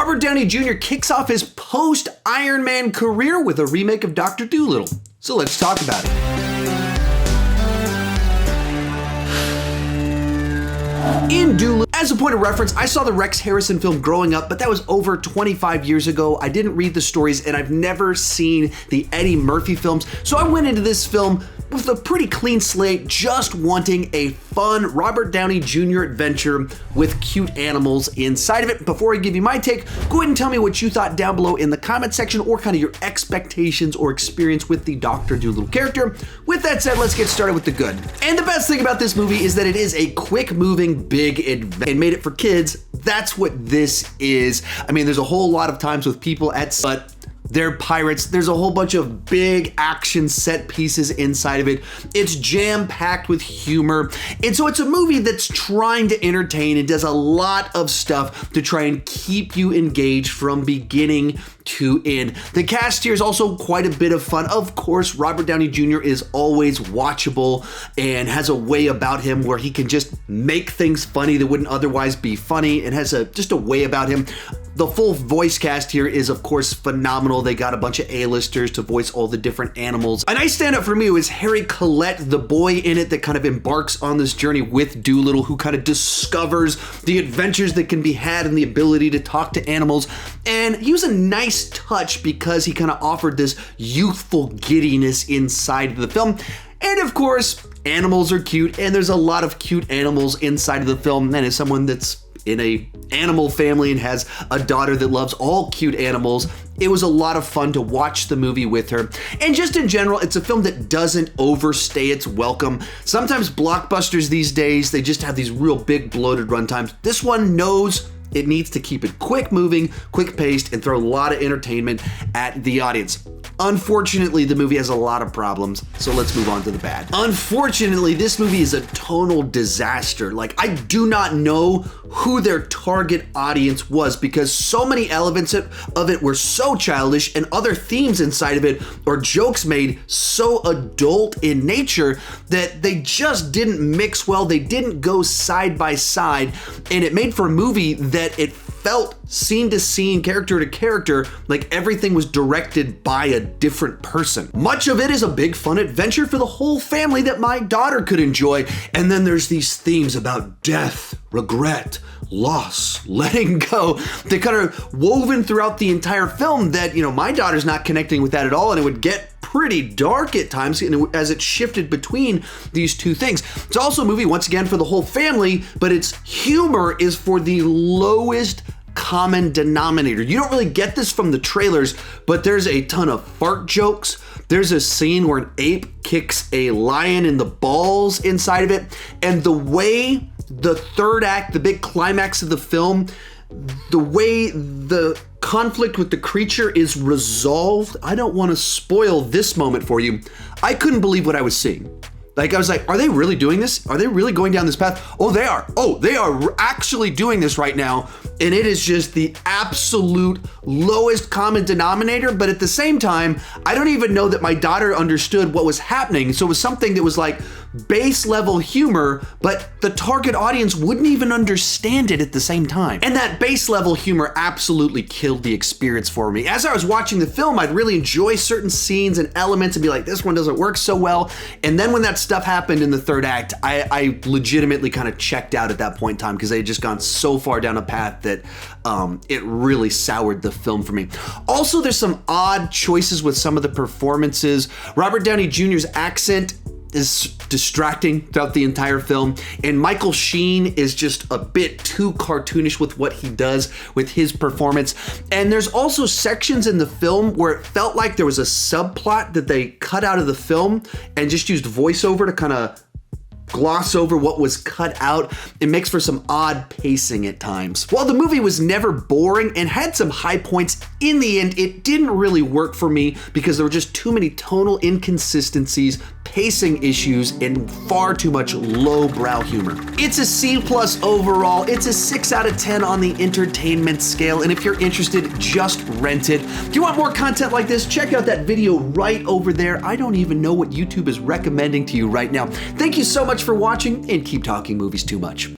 Robert Downey Jr. kicks off his post-Iron Man career with a remake of Doctor Dolittle. So let's talk about it. In Dolittle, as a point of reference, I saw the Rex Harrison film growing up, but that was over 25 years ago. I didn't read the stories, and I've never seen the Eddie Murphy films, so I went into this film with a pretty clean slate, just wanting a fun Robert Downey Jr. adventure with cute animals inside of it. Before I give you my take, go ahead and tell me what you thought down below in the comment section, or kind of your expectations or experience with the Doctor Dolittle character. With that said, let's get started with the good. And the best thing about this movie is that it is a quick-moving, big adventure. And made it for kids. That's what this is. I mean, there's a whole lot of times with people but they're pirates. There's a whole bunch of big action set pieces inside of it. It's jam-packed with humor. And so it's a movie that's trying to entertain and does a lot of stuff to try and keep you engaged from beginning to end. The cast here is also quite a bit of fun. Of course, Robert Downey Jr. is always watchable and has a way about him where he can just make things funny that wouldn't otherwise be funny, and has just a way about him. The full voice cast here is, of course, phenomenal. They got a bunch of A-listers to voice all the different animals. A nice standout for me was Harry Collette, the boy in it that kind of embarks on this journey with Dolittle, who kind of discovers the adventures that can be had and the ability to talk to animals. And he was a nice touch because he kind of offered this youthful giddiness inside of the film. And of course, animals are cute, and there's a lot of cute animals inside of the film. And as someone that's in a animal family and has a daughter that loves all cute animals, it was a lot of fun to watch the movie with her. And just in general, it's a film that doesn't overstay its welcome. Sometimes blockbusters these days, they just have these real big bloated runtimes. This one knows it needs to keep it quick moving, quick paced, and throw a lot of entertainment at the audience. Unfortunately, the movie has a lot of problems, so let's move on to the bad. Unfortunately, this movie is a tonal disaster. Like, I do not know who their target audience was, because so many elements of it were so childish, and other themes inside of it or jokes made so adult in nature that they just didn't mix well. They didn't go side by side, and it made for a movie that it felt scene to scene, character to character, like everything was directed by a different person. Much of it is a big fun adventure for the whole family that my daughter could enjoy. And then there's these themes about death, regret, loss, letting go, that kind of woven throughout the entire film that, my daughter's not connecting with that at all, and it would get pretty dark at times as it shifted between these two things. It's also a movie, once again, for the whole family, but its humor is for the lowest common denominator. You don't really get this from the trailers, but there's a ton of fart jokes. There's a scene where an ape kicks a lion in the balls inside of it, and the way the third act, the big climax of the film, the way the conflict with the creature is resolved, I don't want to spoil this moment for you. I couldn't believe what I was seeing. Like, I was like, are they really doing this? Are they really going down this path? Oh, they are. Oh, they are actually doing this right now. And it is just the absolute lowest common denominator. But at the same time, I don't even know that my daughter understood what was happening. So it was something that was like base level humor, but the target audience wouldn't even understand it at the same time. And that base level humor absolutely killed the experience for me. As I was watching the film, I'd really enjoy certain scenes and elements and be like, this one doesn't work so well. And then when that stuff happened in the third act, I legitimately kind of checked out at that point in time, because they had just gone so far down a path that it really soured the film for me. Also, there's some odd choices with some of the performances. Robert Downey Jr.'s accent is distracting throughout the entire film, and Michael Sheen is just a bit too cartoonish with what he does with his performance. And there's also sections in the film where it felt like there was a subplot that they cut out of the film and just used voiceover to kind of gloss over what was cut out. It makes for some odd pacing at times. While the movie was never boring and had some high points, in the end, it didn't really work for me because there were just too many tonal inconsistencies, pacing issues, and far too much lowbrow humor. It's a C+ overall. It's a 6 out of 10 on the entertainment scale, and if you're interested, just rent it. If you want more content like this, check out that video right over there. I don't even know what YouTube is recommending to you right now. Thank you so much for watching, and keep talking movies too much.